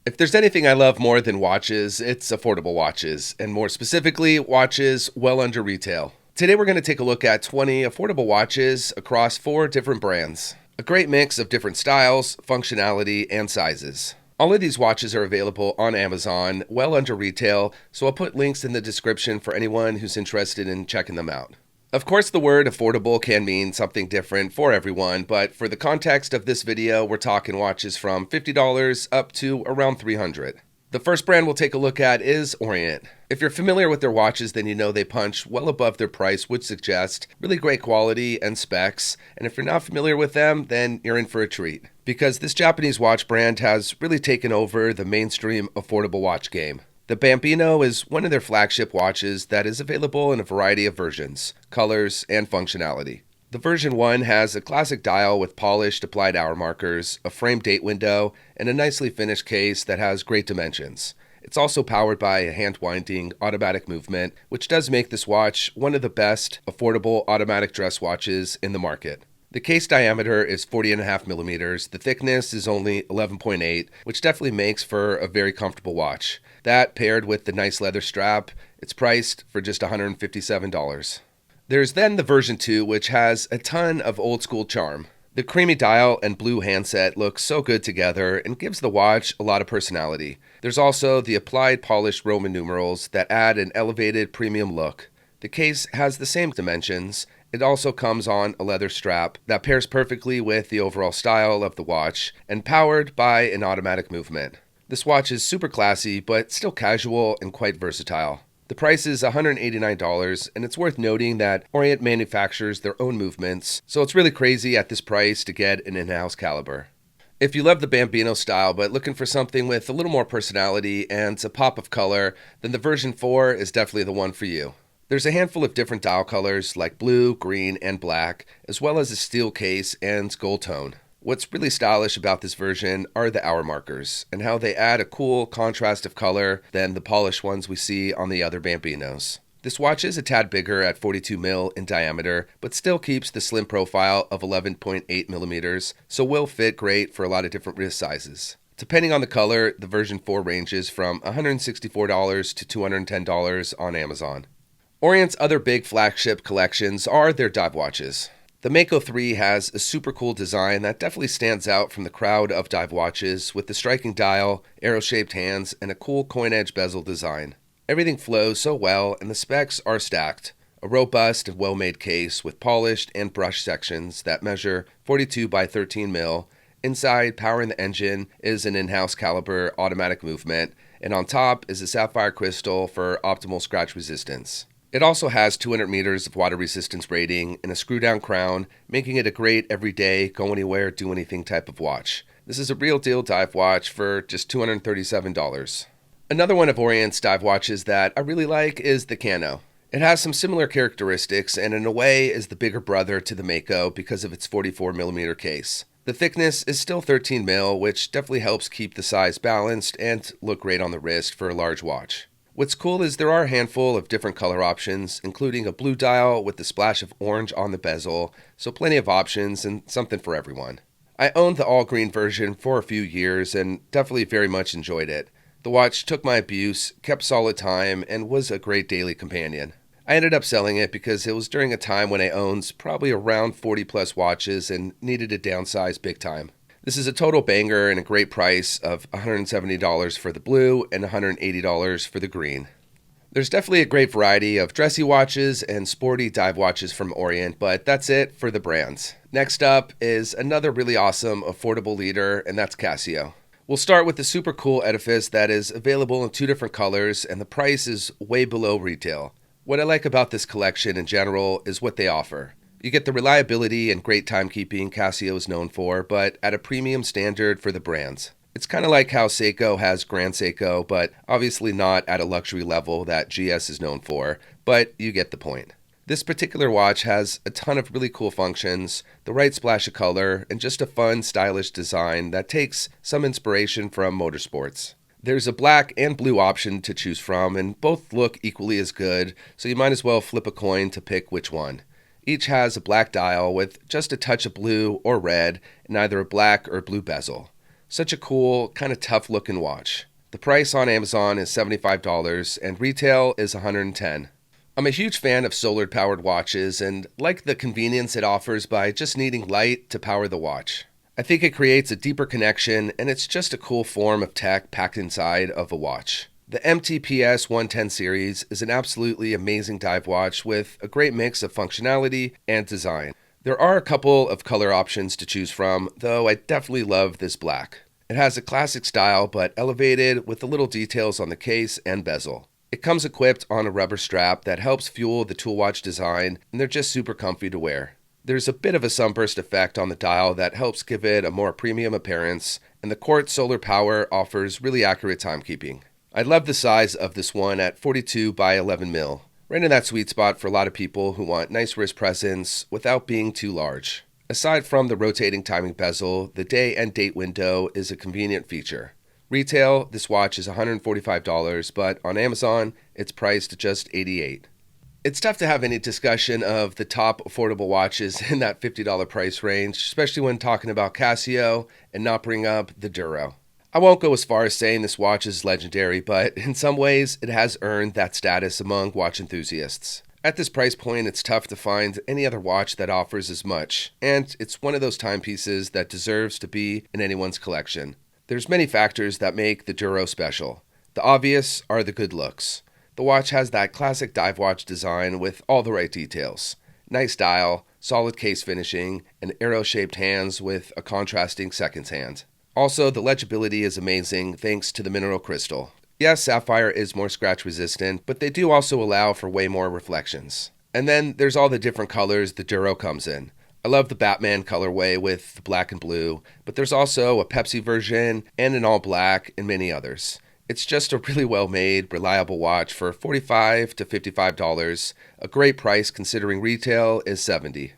If there's anything I love more than watches, it's affordable watches, and more specifically, watches well under retail. Today we're going to take a look at 20 affordable watches across 4 different brands. A great mix of different styles, functionality, and sizes. All of these watches are available on Amazon, well under retail, so I'll put links in the description for anyone who's interested in checking them out. Of course, the word affordable can mean something different for everyone, but for the context of this video, we're talking watches from $50 up to around $300. The first brand we'll take a look at is ORIENT. If you're familiar with their watches, then you know they punch well above their price, which suggests really great quality and specs. And if you're not familiar with them, then you're in for a treat, because this Japanese watch brand has really taken over the mainstream affordable watch game. The Bambino is one of their flagship watches that is available in a variety of versions, colors, and functionality. The version 1 has a classic dial with polished applied hour markers, a framed date window, and a nicely finished case that has great dimensions. It's also powered by a hand-winding automatic movement, which does make this watch one of the best affordable automatic dress watches in the market. The case diameter is 40.5 millimeters. The thickness is only 11.8, which definitely makes for a very comfortable watch. That, paired with the nice leather strap, it's priced for just $157. There's then the version 2, which has a ton of old school charm. The creamy dial and blue handset look so good together and gives the watch a lot of personality. There's also the applied polished Roman numerals that add an elevated premium look. The case has the same dimensions. It also comes on a leather strap that pairs perfectly with the overall style of the watch and powered by an automatic movement. This watch is super classy, but still casual and quite versatile. The price is $189, and it's worth noting that ORIENT manufactures their own movements, so it's really crazy at this price to get an in-house caliber. If you love the Bambino style but looking for something with a little more personality and a pop of color, then the version 4 is definitely the one for you. There's a handful of different dial colors like blue, green, and black, as well as a steel case and gold tone. What's really stylish about this version are the hour markers and how they add a cool contrast of color than the polished ones we see on the other Bambinos. This watch is a tad bigger at 42 mil in diameter, but still keeps the slim profile of 11.8 millimeters, so will fit great for a lot of different wrist sizes. Depending on the color, the version 4 ranges from $164 to $210 on Amazon. ORIENT's other big flagship collections are their dive watches. The Mako III has a super cool design that definitely stands out from the crowd of dive watches, with the striking dial, arrow-shaped hands, and a cool coin-edge bezel design. Everything flows so well, and the specs are stacked. A robust and well-made case with polished and brushed sections that measure 42 by 13 mil. Inside, powering the engine is an in-house caliber automatic movement, and on top is a sapphire crystal for optimal scratch resistance. It also has 200 meters of water resistance rating and a screw-down crown, making it a great everyday, go anywhere, do anything type of watch. This is a real deal dive watch for just $237. Another one of ORIENT's dive watches that I really like is the Kanno. It has some similar characteristics and in a way is the bigger brother to the Mako because of its 44 millimeter case. The thickness is still 13 mil, which definitely helps keep the size balanced and look great on the wrist for a large watch. What's cool is there are a handful of different color options, including a blue dial with a splash of orange on the bezel, so plenty of options and something for everyone. I owned the all-green version for a few years and definitely very much enjoyed it. The watch took my abuse, kept solid time, and was a great daily companion. I ended up selling it because it was during a time when I owned probably around 40 plus watches and needed to downsize big time. This is a total banger and a great price of $170 for the blue and $180 for the green. There's definitely a great variety of dressy watches and sporty dive watches from ORIENT, but that's it for the brands. Next up is another really awesome affordable leader, and that's CASIO. We'll start with the super cool Edifice that is available in 2 different colors, and the price is way below retail. What I like about this collection in general is what they offer. You get the reliability and great timekeeping CASIO is known for, but at a premium standard for the brands. It's kind of like how SEIKO has Grand SEIKO, but obviously not at a luxury level that GS is known for, but you get the point. This particular watch has a ton of really cool functions, the right splash of color, and just a fun, stylish design that takes some inspiration from motorsports. There's a black and blue option to choose from, and both look equally as good, so you might as well flip a coin to pick which one. Each has a black dial with just a touch of blue or red and either a black or blue bezel. Such a cool, kind of tough looking watch. The price on Amazon is $75 and retail is $110. I'm a huge fan of solar powered watches and like the convenience it offers by just needing light to power the watch. I think it creates a deeper connection and it's just a cool form of tech packed inside of a watch. The MTPS 110 series is an absolutely amazing dive watch with a great mix of functionality and design. There are a couple of color options to choose from, though I definitely love this black. It has a classic style but elevated with the little details on the case and bezel. It comes equipped on a rubber strap that helps fuel the tool watch design, and they're just super comfy to wear. There's a bit of a sunburst effect on the dial that helps give it a more premium appearance, and the Quartz solar power offers really accurate timekeeping. I love the size of this one at 42 by 11 mil, right in that sweet spot for a lot of people who want nice wrist presence without being too large. Aside from the rotating timing bezel, the day and date window is a convenient feature. Retail, this watch is $145, but on Amazon, it's priced at just $88. It's tough to have any discussion of the top affordable watches in that $50 price range, especially when talking about CASIO and not bring up the Duro. I won't go as far as saying this watch is legendary, but in some ways, it has earned that status among watch enthusiasts. At this price point, it's tough to find any other watch that offers as much, and it's one of those timepieces that deserves to be in anyone's collection. There's many factors that make the Duro special. The obvious are the good looks. The watch has that classic dive watch design with all the right details. Nice dial, solid case finishing, and arrow-shaped hands with a contrasting seconds hand. Also, the legibility is amazing thanks to the mineral crystal. Yes, sapphire is more scratch resistant, but they do also allow for way more reflections. And then there's all the different colors the Duro comes in. I love the Batman colorway with the black and blue, but there's also a Pepsi version and an all black and many others. It's just a really well-made, reliable watch for $45 to $55, a great price considering retail is $70.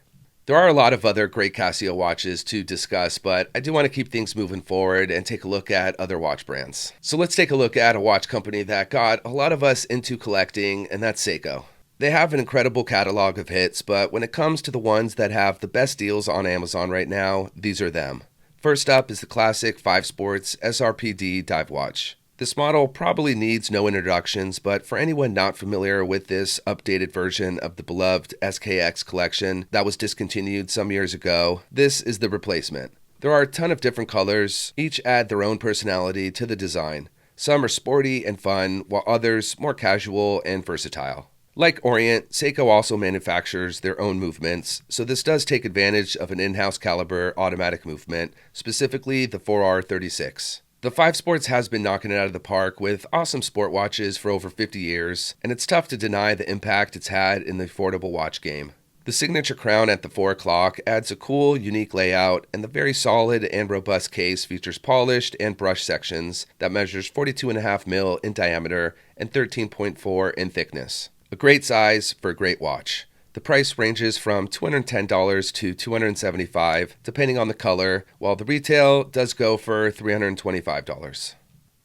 There are a lot of other great Casio watches to discuss, but I do want to keep things moving forward and take a look at other watch brands. So let's take a look at a watch company that got a lot of us into collecting, and that's SEIKO. They have an incredible catalog of hits, but when it comes to the ones that have the best deals on Amazon right now, these are them. First up is the classic 5 Sports SRPD dive watch. This model probably needs no introductions, but for anyone not familiar with this updated version of the beloved SKX collection that was discontinued some years ago, this is the replacement. There are a ton of different colors, each add their own personality to the design. Some are sporty and fun, while others more casual and versatile. Like ORIENT, SEIKO also manufactures their own movements, so this does take advantage of an in-house caliber automatic movement, specifically the 4R36. The 5 Sports has been knocking it out of the park with awesome sport watches for over 50 years, and it's tough to deny the impact it's had in the affordable watch game. The signature crown at the 4 o'clock adds a cool, unique layout, and the very solid and robust case features polished and brushed sections that measures 42.5 mil in diameter and 13.4 in thickness. A great size for a great watch. The price ranges from $210 to $275, depending on the color, while the retail does go for $325.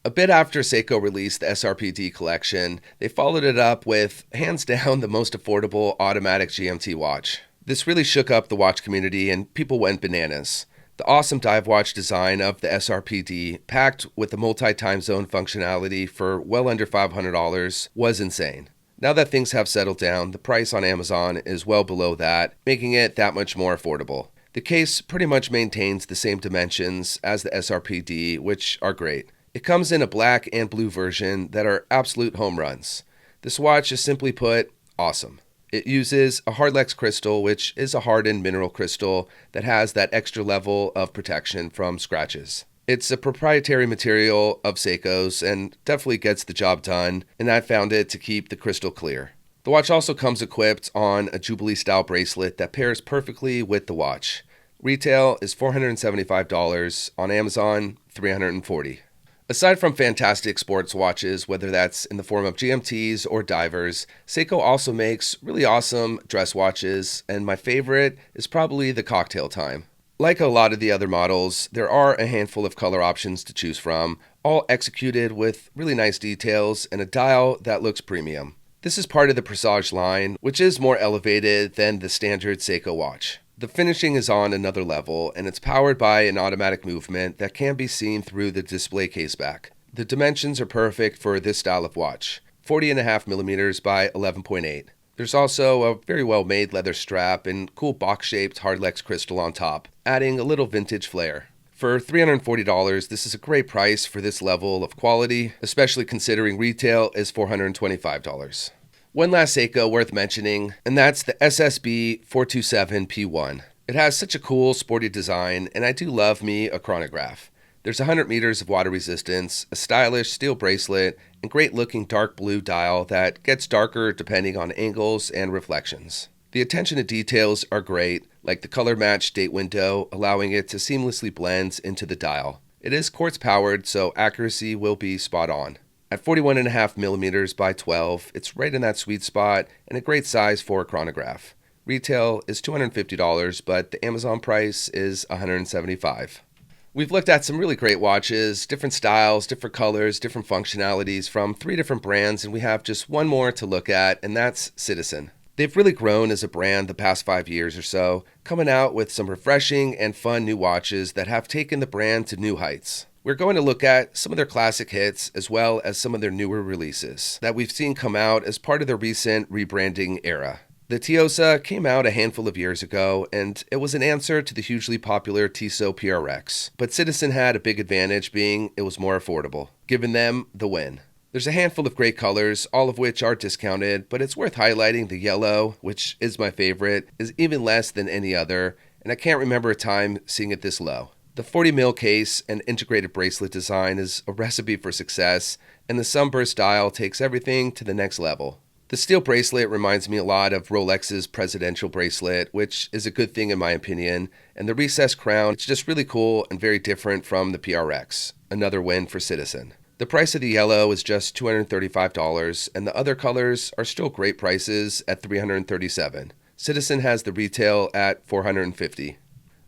A bit after SEIKO released the SRPD collection, they followed it up with, hands down, the most affordable automatic GMT watch. This really shook up the watch community and people went bananas. The awesome dive watch design of the SRPD, packed with the multi-time zone functionality for well under $500, was insane. Now that things have settled down, the price on Amazon is well below that, making it that much more affordable. The case pretty much maintains the same dimensions as the SRPD, which are great. It comes in a black and blue version that are absolute home runs. This watch is simply put, awesome. It uses a Hardlex crystal, which is a hardened mineral crystal that has that extra level of protection from scratches. It's a proprietary material of SEIKO's and definitely gets the job done, and I found it to keep the crystal clear. The watch also comes equipped on a Jubilee-style bracelet that pairs perfectly with the watch. Retail is $475, on Amazon, $340. Aside from fantastic sports watches, whether that's in the form of GMTs or divers, SEIKO also makes really awesome dress watches, and my favorite is probably the Cocktail Time. Like a lot of the other models, there are a handful of color options to choose from, all executed with really nice details and a dial that looks premium. This is part of the Presage line, which is more elevated than the standard SEIKO watch. The finishing is on another level, and it's powered by an automatic movement that can be seen through the display case back. The dimensions are perfect for this style of watch, 40.5mm by 11.8. There's also a very well-made leather strap and cool box-shaped Hardlex crystal on top, adding a little vintage flair. For $340, this is a great price for this level of quality, especially considering retail is $425. One last SEIKO worth mentioning, and that's the SSB427P1. It has such a cool, sporty design, and I do love me a chronograph. There's 100 meters of water resistance, a stylish steel bracelet, and great-looking dark blue dial that gets darker depending on angles and reflections. The attention to details are great, like the color-matched date window, allowing it to seamlessly blend into the dial. It is quartz-powered, so accuracy will be spot on. At 41.5mm by 12, it's right in that sweet spot and a great size for a chronograph. Retail is $250, but the Amazon price is $175. We've looked at some really great watches, different styles, different colors, different functionalities from 3 different brands, and we have just one more to look at, and that's Citizen. They've really grown as a brand the past 5 years or so, coming out with some refreshing and fun new watches that have taken the brand to new heights. We're going to look at some of their classic hits as well as some of their newer releases that we've seen come out as part of their recent rebranding era. The Tsuyosa came out a handful of years ago, and it was an answer to the hugely popular Tissot PRX. But Citizen had a big advantage being it was more affordable, giving them the win. There's a handful of great colors, all of which are discounted, but it's worth highlighting the yellow, which is my favorite, is even less than any other, and I can't remember a time seeing it this low. The 40mm case and integrated bracelet design is a recipe for success, and the sunburst dial takes everything to the next level. The steel bracelet reminds me a lot of Rolex's presidential bracelet, which is a good thing in my opinion, and the recessed crown, it's just really cool and very different from the PRX. Another win for Citizen. The price of the yellow is just $235, and the other colors are still great prices at $337. Citizen has the retail at $450.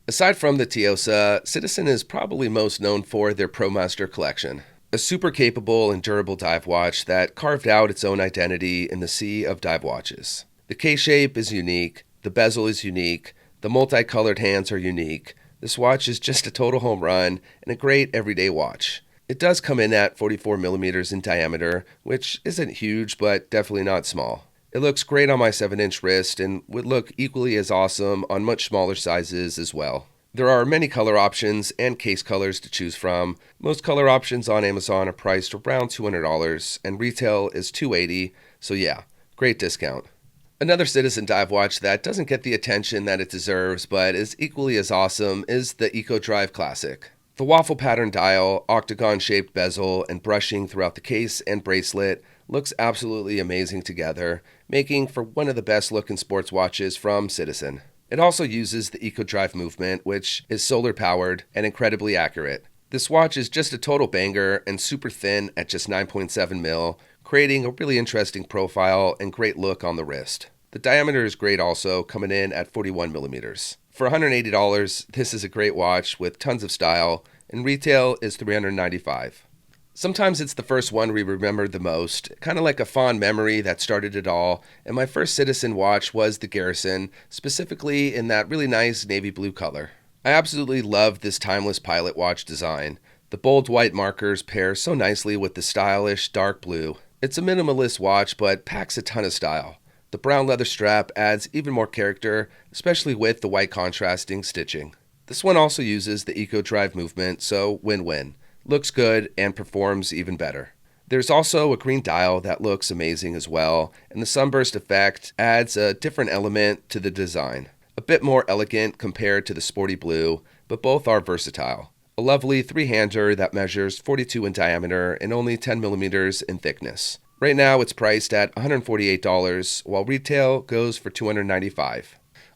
Aside from the Tsuyosa, Citizen is probably most known for their Promaster collection. A super capable and durable dive watch that carved out its own identity in the sea of dive watches. The case shape is unique, the bezel is unique, the multicolored hands are unique. This watch is just a total home run and a great everyday watch. It does come in at 44mm in diameter, which isn't huge but definitely not small. It looks great on my 7-inch wrist and would look equally as awesome on much smaller sizes as well. There are many color options and case colors to choose from. Most color options on Amazon are priced around $200 and retail is $280, so yeah, great discount. Another Citizen dive watch that doesn't get the attention that it deserves but is equally as awesome is the Eco Drive Classic. The waffle pattern dial, octagon-shaped bezel, and brushing throughout the case and bracelet looks absolutely amazing together, making for one of the best-looking sports watches from Citizen. It also uses the Eco Drive movement, which is solar-powered and incredibly accurate. This watch is just a total banger and super thin at just 9.7mm, creating a really interesting profile and great look on the wrist. The diameter is great also, coming in at 41mm. For $180, this is a great watch with tons of style, and retail is $395. Sometimes it's the first one we remember the most, kind of like a fond memory that started it all, and my first Citizen watch was the Garrison, specifically in that really nice navy blue color. I absolutely love this timeless pilot watch design. The bold white markers pair so nicely with the stylish dark blue. It's a minimalist watch but packs a ton of style. The brown leather strap adds even more character, especially with the white contrasting stitching. This one also uses the Eco Drive movement, so win-win. Looks good and performs even better. There's also a green dial that looks amazing as well, and the sunburst effect adds a different element to the design. A bit more elegant compared to the sporty blue, but both are versatile. A lovely 3-hander that measures 42 in diameter and only 10mm in thickness. Right now it's priced at $148, while retail goes for $295.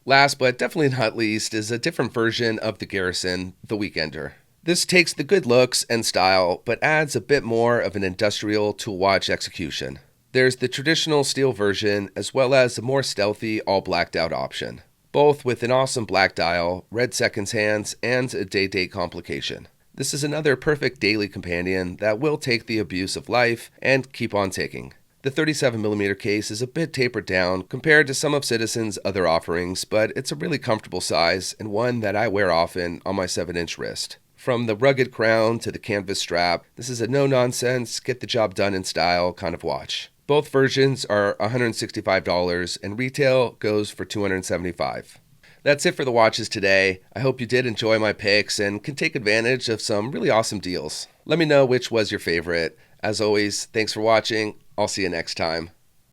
Last but definitely not least is a different version of the Garrison, the Weekender. This takes the good looks and style, but adds a bit more of an industrial tool watch execution. There's the traditional steel version, as well as a more stealthy, all blacked out option. Both with an awesome black dial, red seconds hands, and a day-date complication. This is another perfect daily companion that will take the abuse of life and keep on ticking. The 37mm case is a bit tapered down compared to some of Citizen's other offerings, but it's a really comfortable size and one that I wear often on my 7-inch wrist. From the rugged crown to the canvas strap, this is a no-nonsense, get-the-job-done in style kind of watch. Both versions are $165 and retail goes for $275. That's it for the watches today. I hope you did enjoy my picks and can take advantage of some really awesome deals. Let me know which was your favorite. As always, thanks for watching. I'll see you next time.